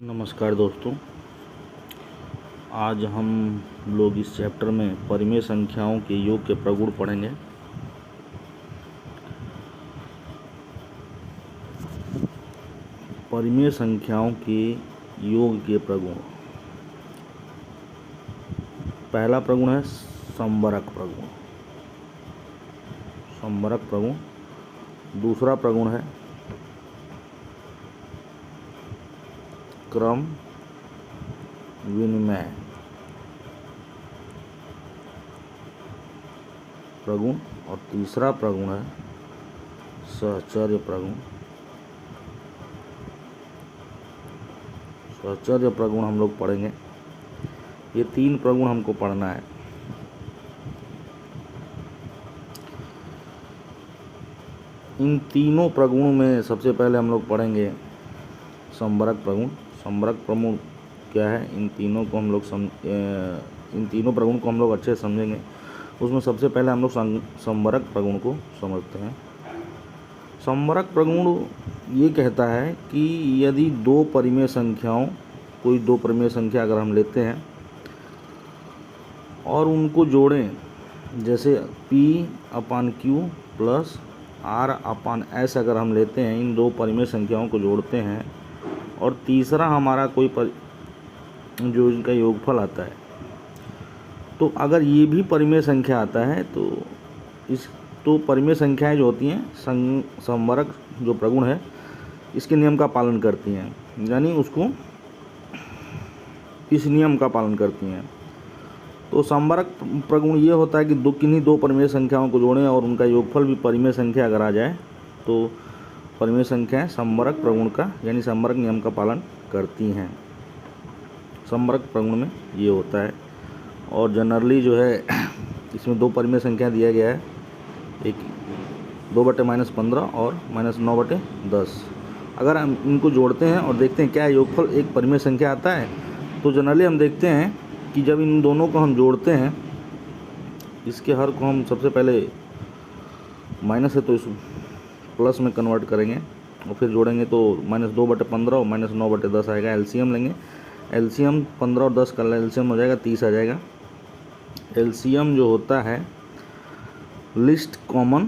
नमस्कार दोस्तों, आज हम लोग इस चैप्टर में परिमेय संख्याओं के योग के प्रगुण पढ़ेंगे। परिमेय संख्याओं के योग के प्रगुण। पहला प्रगुण है समवरक प्रगुण। समवरक प्रगुण। दूसरा प्रगुण है क्रम विनिमय प्रगुण और तीसरा प्रगुण है सहचर्य प्रगुण। सहचर्य प्रगुण हम लोग पढ़ेंगे। ये 3 प्रगुण हमको पढ़ना है। इन तीनों प्रगुणों में सबसे पहले हम लोग पढ़ेंगे समवरक प्रगुण। समवरक प्रगुण क्या है, इन तीनों प्रगुण को हम लोग अच्छे से समझेंगे। उसमें सबसे पहले हम लोग समवरक प्रगुण को समझते हैं। समवरक प्रगुण ये कहता है कि यदि कोई दो परिमेय संख्या अगर हम लेते हैं और उनको जोड़ें, जैसे P/Q प्लस R/S अगर हम लेते हैं, इन दो परिमेय संख्याओं को जोड़ते हैं और तीसरा हमारा जो इनका योगफल आता है, तो अगर ये भी परिमेय संख्या आता है तो परिमेय संख्याएं जो होती हैं समवरक जो प्रगुण है इसके नियम का पालन करती हैं, यानी उसको इस नियम का पालन करती हैं। तो समवरक प्रगुण ये होता है कि किन्हीं दो परिमेय संख्याओं को जोड़ें और उनका योगफल भी परिमेय संख्या अगर आ जाए तो परिमेय संख्याएं समवरक प्रगुण का यानी समवरक नियम का पालन करती हैं। समवरक प्रगुण में ये होता है। और जनरली जो है इसमें दो परिमेय संख्या दिया गया है, एक 2/-15 और -9/10। अगर हम इनको जोड़ते हैं और देखते हैं क्या योगफल एक परिमेय संख्या आता है, तो जनरली हम देखते हैं कि जब इन दोनों को हम जोड़ते हैं, इसके हर को हम सबसे पहले माइनस है तो इस प्लस में कन्वर्ट करेंगे और फिर जोड़ेंगे तो -2/15 और -9/10 आएगा। एलसीएम लेंगे, एलसीएम 15 और 10 का एलसीएम हो जाएगा 30 आ जाएगा। एलसीएम जो होता है लिस्ट कॉमन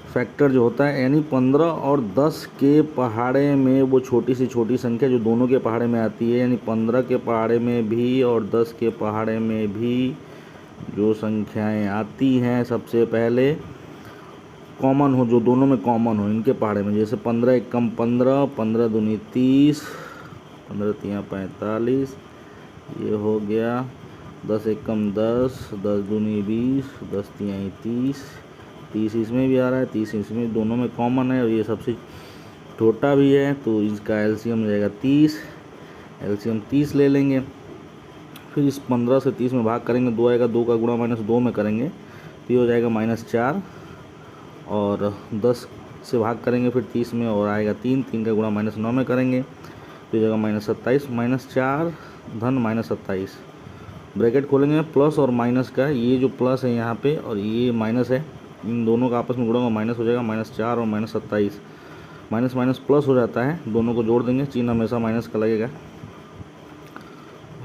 फैक्टर जो होता है, यानी 15 और 10 के पहाड़े में वो छोटी से छोटी संख्या जो दोनों के पहाड़े में आती है, यानी 15 के पहाड़े में भी और 10 के पहाड़े में भी जो संख्याएं आती हैं सबसे पहले कॉमन हो, जो दोनों में कॉमन हो इनके पहाड़े में, जैसे 15 एक कम 15, 15 दूनी 30, 15 तियाँ 45, ये हो गया। 10 एक कम 10, 10 दूनी 20, 10 तियाँ 30, 30 इसमें भी आ रहा है, 30 इसमें, दोनों में कॉमन है और ये सबसे छोटा भी है, तो इसका एलसीएम हो जाएगा 30। एलसीएम 30 ले लेंगे, फिर इस 15 से 30 में भाग करेंगे, 2 आएगा, 2 का गुणा -2 में करेंगे तो ये हो जाएगा -4, और 10 से भाग करेंगे फिर 30 में और आएगा 3, 3 का गुणा -9 में करेंगे तो ये जाएगा -27, -4 धन -27, ब्रैकेट खोलेंगे प्लस और माइनस का, ये जो प्लस है यहाँ पे और ये माइनस है, इन दोनों का आपस में गुणा माइनस हो जाएगा, -4 और -27, माइनस माइनस प्लस हो जाता है, दोनों को जोड़ देंगे, चिन्ह हमेशा माइनस का लगेगा,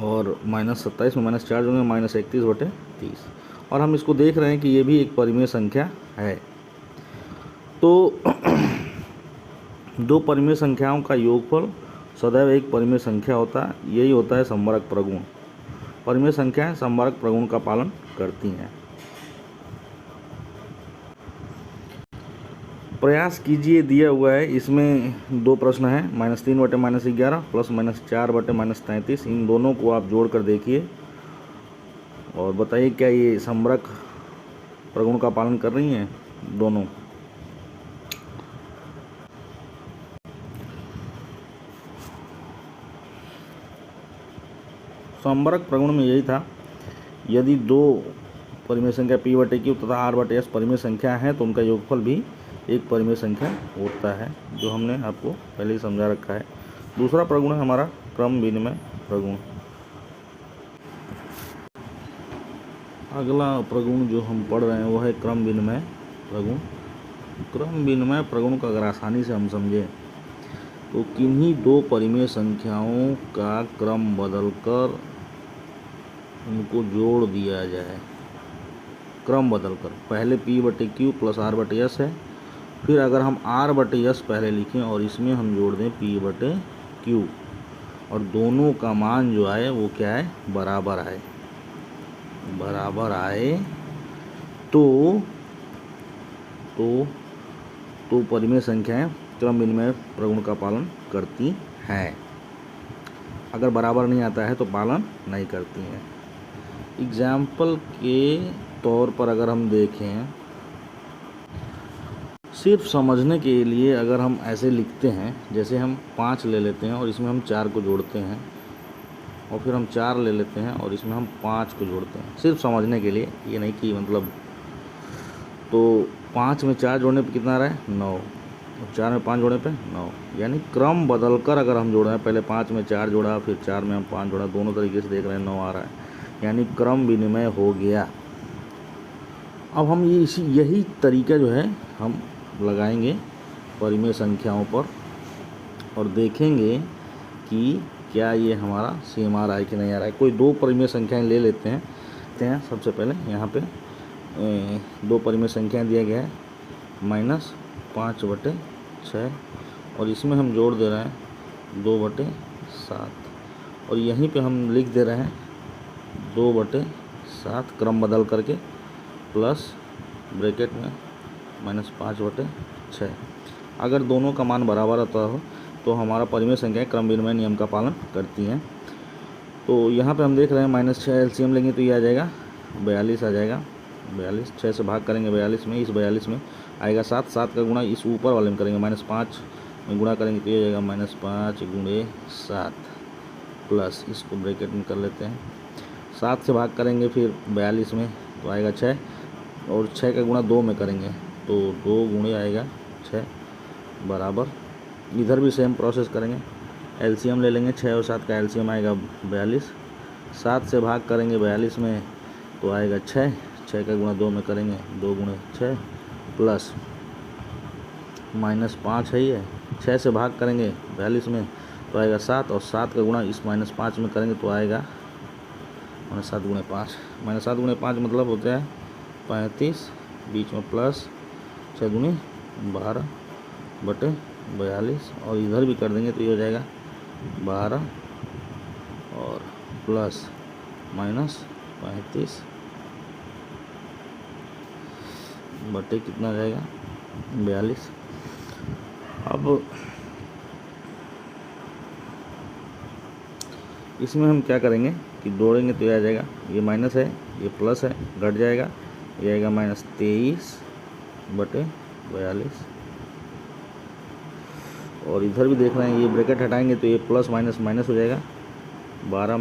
और -27 में -4 जोड़ेंगे -31/30, और हम इसको देख रहे हैं कि ये भी एक परिमेय संख्या है। तो दो परिमेय संख्याओं का योगफल सदैव एक परिमेय संख्या होता है, यही होता है समवरक प्रगुण। परिमेय संख्याएं समवरक प्रगुण का पालन करती हैं। प्रयास कीजिए, दिया हुआ है, इसमें 2 प्रश्न हैं, -3/-11 प्लस -4/-33, इन दोनों को आप जोड़ कर देखिए और बताइए क्या ये समवरक प्रगुण का पालन कर रही हैं दोनों। समवरक प्रगुण में यही था, यदि दो परिमेय संख्या P/Q तथा R/S परिमेय संख्या है तो उनका योगफल भी एक परिमेय संख्या होता है, जो हमने आपको पहले ही समझा रखा है। दूसरा प्रगुण है हमारा क्रम विनिमय प्रगुण। अगला प्रगुण जो हम पढ़ रहे हैं वो है क्रम विनिमय प्रगुण। क्रम विनिमय प्रगुण को अगर आसानी से हम समझें तो किन्हीं दो परिमेय संख्याओं का क्रम बदलकर उनको जोड़ दिया जाए। क्रम बदलकर पहले P/Q प्लस R/S है, फिर अगर हम R/S पहले लिखें और इसमें हम जोड़ दें P/Q और दोनों का मान जो आए वो क्या है, बराबर आए। बराबर आए तो परिमेय संख्याएं क्रम विनिमय प्रगुण का पालन करती हैं। अगर बराबर नहीं आता है तो पालन नहीं करती हैं। एग्जाम्पल के तौर पर अगर हम देखें, सिर्फ समझने के लिए अगर हम ऐसे लिखते हैं, जैसे हम 5 ले लेते हैं और इसमें हम 4 को जोड़ते हैं, और फिर हम 4 ले लेते हैं और इसमें हम 5 को जोड़ते हैं, सिर्फ समझने के लिए, ये नहीं कि मतलब। तो 5 में 4 जोड़ने पे कितना आ रहा है, 9, और 4 में 5 जोड़ने पे 9, यानी क्रम बदलकर अगर हम जोड़ रहे हैं, पहले 5 में 4 जोड़ा, फिर 4 में हम 5 जोड़ा, दोनों तरीके से देख रहे हैं 9 आ रहा है, यानी क्रम विनिमय हो गया। अब हम यही तरीका जो है हम लगाएंगे परिमेय संख्याओं पर और देखेंगे कि क्या ये हमारा सेम आ रहा है कि नहीं आ रहा है। कोई दो परिमेय संख्याएं ले लेते हैं। सबसे पहले यहाँ पे दो परिमेय संख्याएं दिया गया है, -5/6, और इसमें हम जोड़ दे रहे हैं 2/7, और यहीं पे हम लिख दे रहे हैं 2/7 क्रम बदल करके, प्लस ब्रैकेट में -5/6। अगर दोनों का मान बराबर आता हो तो हमारा परिमेय संख्याएं क्रम विनिमय नियम का पालन करती हैं। तो यहाँ पे हम देख रहे हैं -6 एलसीएम लेंगे तो ये आ जाएगा 42 आ जाएगा। 42 6 से भाग करेंगे 42 में, इस 42 में आएगा 7, 7 का गुणा इस ऊपर वाले में करेंगे, -5 में गुणा करेंगे तो ये आ जाएगा -5 × 7, प्लस इसको ब्रैकेट में कर लेते हैं, 7 से भाग करेंगे फिर 42 में तो आएगा 6, और 6 का गुणा 2 में करेंगे तो 2 गुणे आएगा 6 बराबर। इधर भी सेम प्रोसेस करेंगे, एलसीएम ले लेंगे, 6 और 7 का एलसीएम आएगा 42, 7 से भाग करेंगे 42 में तो आएगा 6, 6 का गुणा 2 में करेंगे 2 × 6, प्लस -5 है ये, 6 से भाग करेंगे 42 में तो आएगा 7, और 7 का गुणा इस -5 में करेंगे तो आएगा -7 × 5, -7 × 5 मतलब होता है 35, बीच में प्लस 6 × 12/42, और इधर भी कर देंगे तो ये हो जाएगा 12 और प्लस -35 बटे कितना आ जाएगा 42। अब इसमें हम क्या करेंगे कि जोड़ेंगे तो ये आ जाएगा, ये माइनस है ये प्लस है, घट जाएगा, ये आएगा -23/42, और इधर भी देख रहे हैं ये ब्रैकेट हटाएंगे तो ये प्लस माइनस माइनस हो जाएगा, 12 -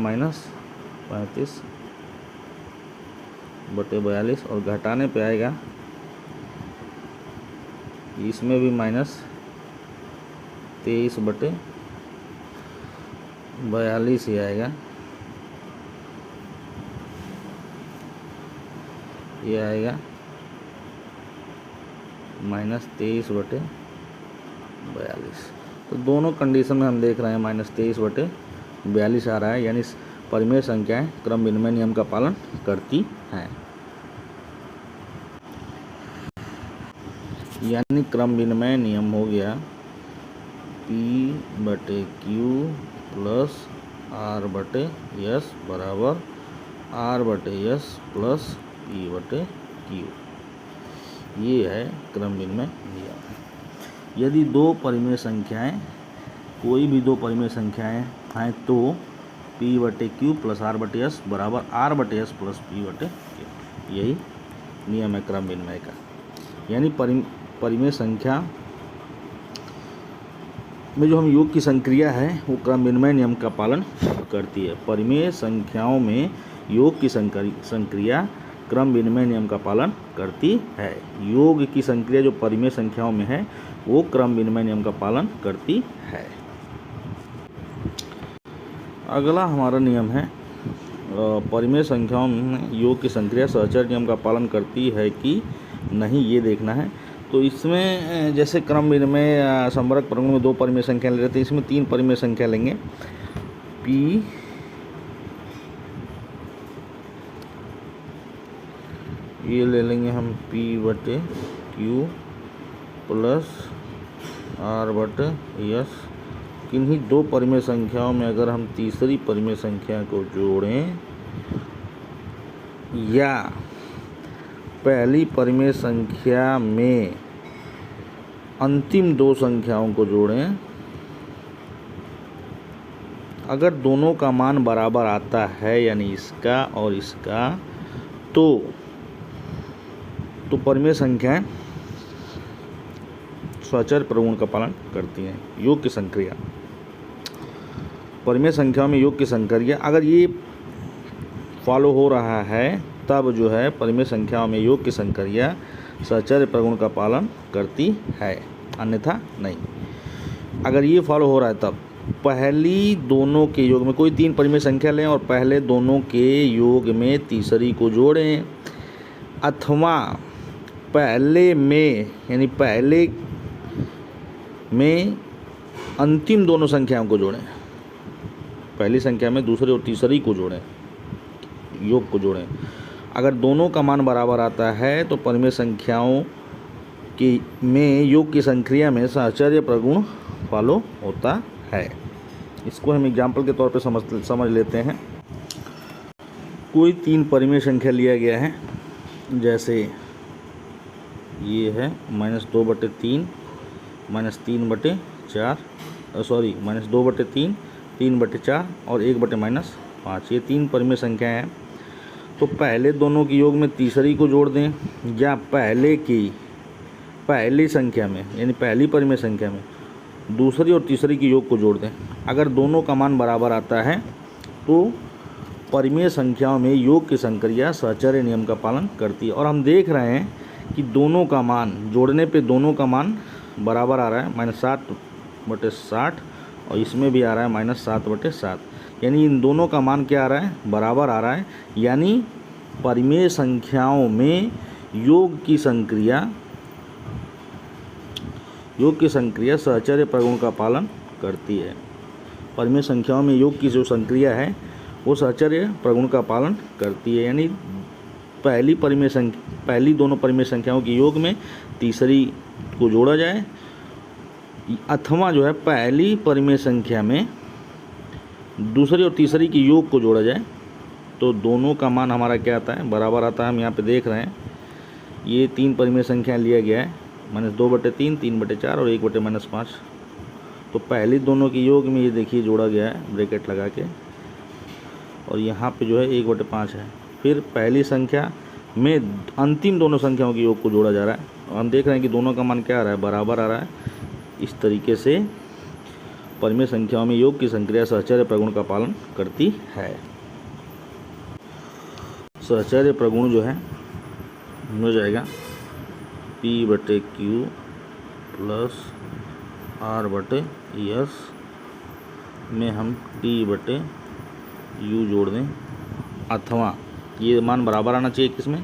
35/42, और घटाने पे आएगा इसमें भी -23/42 ही आएगा, ये आएगा -23/42। तो दोनों कंडीशन में हम देख रहे हैं -23/42 आ रहा है, यानी परिमेय संख्याएं क्रम विनिमय नियम का पालन करती हैं। यानी क्रम विनिमय नियम हो गया P/Q प्लस R/S बराबर R/S प्लस P/Q। ये है क्रम विनिमय नियम। यदि दो परिमेय संख्याएं, कोई भी दो परिमेय संख्याएं हैं तो P/Q प्लस R/S बराबर R/S प्लस P/Q, यही नियम है क्रम विनिमय का। यानी परिमेय संख्या में जो हम योग की संक्रिया है वो क्रम विनिमय नियम का पालन करती है। परिमेय संख्याओं में योग की संक्रिया क्रम विनिमय नियम का पालन करती है। योग की संक्रिया जो परिमेय संख्याओं में है वो क्रम विनिमय नियम का पालन करती है। अगला हमारा नियम है परिमेय संख्याओं में योग की संक्रिया सहचर नियम का पालन करती है कि नहीं, ये देखना है। तो इसमें जैसे क्रम विनिमय संवर्ग प्रगुण में 2 परिमेय संख्या ले रहे थे, इसमें 3 परिमेय संख्या लेंगे। P ये ले लेंगे हम P/Q प्लस R/S। किन्हीं 2 परिमेय संख्याओं में अगर हम तीसरी परिमेय संख्या को जोड़ें या पहली परिमेय संख्या में अंतिम 2 संख्याओं को जोड़ें, अगर दोनों का मान बराबर आता है यानी इसका और इसका, तो परिमेय संख्याएं स्वाचार्य प्रगुण का पालन करती हैं। योग की संक्रिया, परिमेय संख्याओं में योग की संक्रिया अगर ये फॉलो हो रहा है तब जो है परिमेय संख्याओं में योग की संक्रिया स्वाचार्य प्रगुण का पालन करती है, अन्यथा नहीं। अगर ये फॉलो हो रहा है तब पहली दोनों के योग में कोई 3 परिमेय संख्या लें और पहले दोनों के योग में तीसरी को जोड़ें, अथवा पहले में यानी पहले में अंतिम दोनों संख्याओं को जोड़ें, पहली संख्या में दूसरी और तीसरी को जोड़ें, योग को जोड़ें। अगर दोनों का मान बराबर आता है तो परिमेय संख्याओं की में योग की संक्रिया में स्वाचार्य प्रगुण फॉलो होता है। इसको हम एग्जाम्पल के तौर पे समझ लेते हैं। कोई 3 परिमेय संख्या लिया गया है, जैसे ये है -2/3 -3/4 -2/3 3/4 और 1/-5। ये 3 परिमेय संख्याएँ हैं। तो पहले दोनों के योग में तीसरी को जोड़ दें या पहली संख्या में यानी पहली परिमेय संख्या में दूसरी और तीसरी के योग को जोड़ दें। अगर दोनों का मान बराबर आता है तो परिमेय संख्याओं में योग की संक्रिया स्वाचार्य नियम का पालन करती है। और हम देख रहे हैं कि दोनों का मान जोड़ने पे दोनों का मान बराबर आ रहा है, -7/60, और इसमें भी आ रहा है -7/7, यानी इन दोनों का मान क्या आ रहा है, बराबर आ रहा है। यानी परिमेय संख्याओं में योग की संक्रिया स्वाचार्य प्रगुण का पालन करती है। परिमेय संख्याओं में योग की जो संक्रिया है वो स्वाचार्य प्रगुण का पालन करती है। यानी पहली दोनों परिमेय संख्याओं के योग में तीसरी को जोड़ा जाए, अथवा जो है पहली परिमेय संख्या में दूसरी और तीसरी के योग को जोड़ा जाए, तो दोनों का मान हमारा क्या आता है, बराबर आता है। हम यहाँ पे देख रहे हैं ये 3 परिमेय संख्या लिया गया है, -2/3 3/4 और 1/-5। तो पहली दोनों के योग में ये देखिए जोड़ा गया है ब्रैकेट लगा के, और यहाँ पे जो है 1/5 है। फिर पहली संख्या में अंतिम दोनों संख्याओं के योग को जोड़ा जा रहा है, और हम देख रहे हैं कि दोनों का मान क्या आ रहा है, बराबर आ रहा है। इस तरीके से परिमेय संख्याओं में योग की संक्रिया स्वाचार्य प्रगुण का पालन करती है। स्वाचार्य प्रगुण जो है हो जाएगा P/Q प्लस R/S में हम T/U जोड़ दें, अथवा ये मान बराबर आना चाहिए किसमें,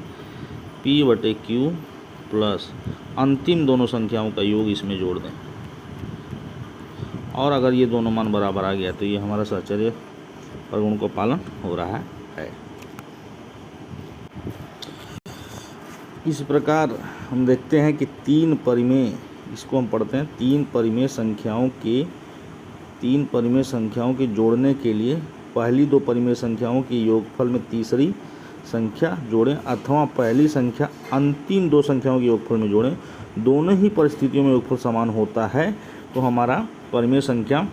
P/Q प्लस अंतिम दोनों संख्याओं का योग इसमें जोड़ दें। और अगर ये दोनों मान बराबर आ गया तो ये हमारा स्वाचार्य प्रगुण का पालन हो रहा है। इस प्रकार हम देखते हैं कि 3 परिमेय, इसको हम पढ़ते हैं 3 परिमेय संख्याओं के जोड़ने के लिए पहली 2 परिमेय संख्याओं के योगफल में तीसरी संख्या जोड़ें, अथवा पहली संख्या अंतिम 2 संख्याओं के योगफल में जोड़ें। दोनों ही परिस्थितियों में योगफल समान होता है तो हमारा परिमेय संख्याओं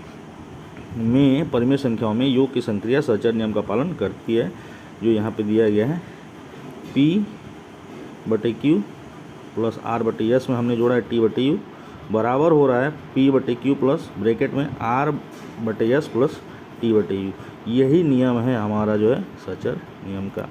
में योग की संक्रिया स्वाचार्य नियम का पालन करती है, जो यहाँ पे दिया गया है। P/Q प्लस R/S में हमने जोड़ा है T/U, बराबर हो रहा है P/Q प्लस ब्रैकेट में R/S प्लस T/U। यही नियम है हमारा जो है स्वाचार्य नियम का।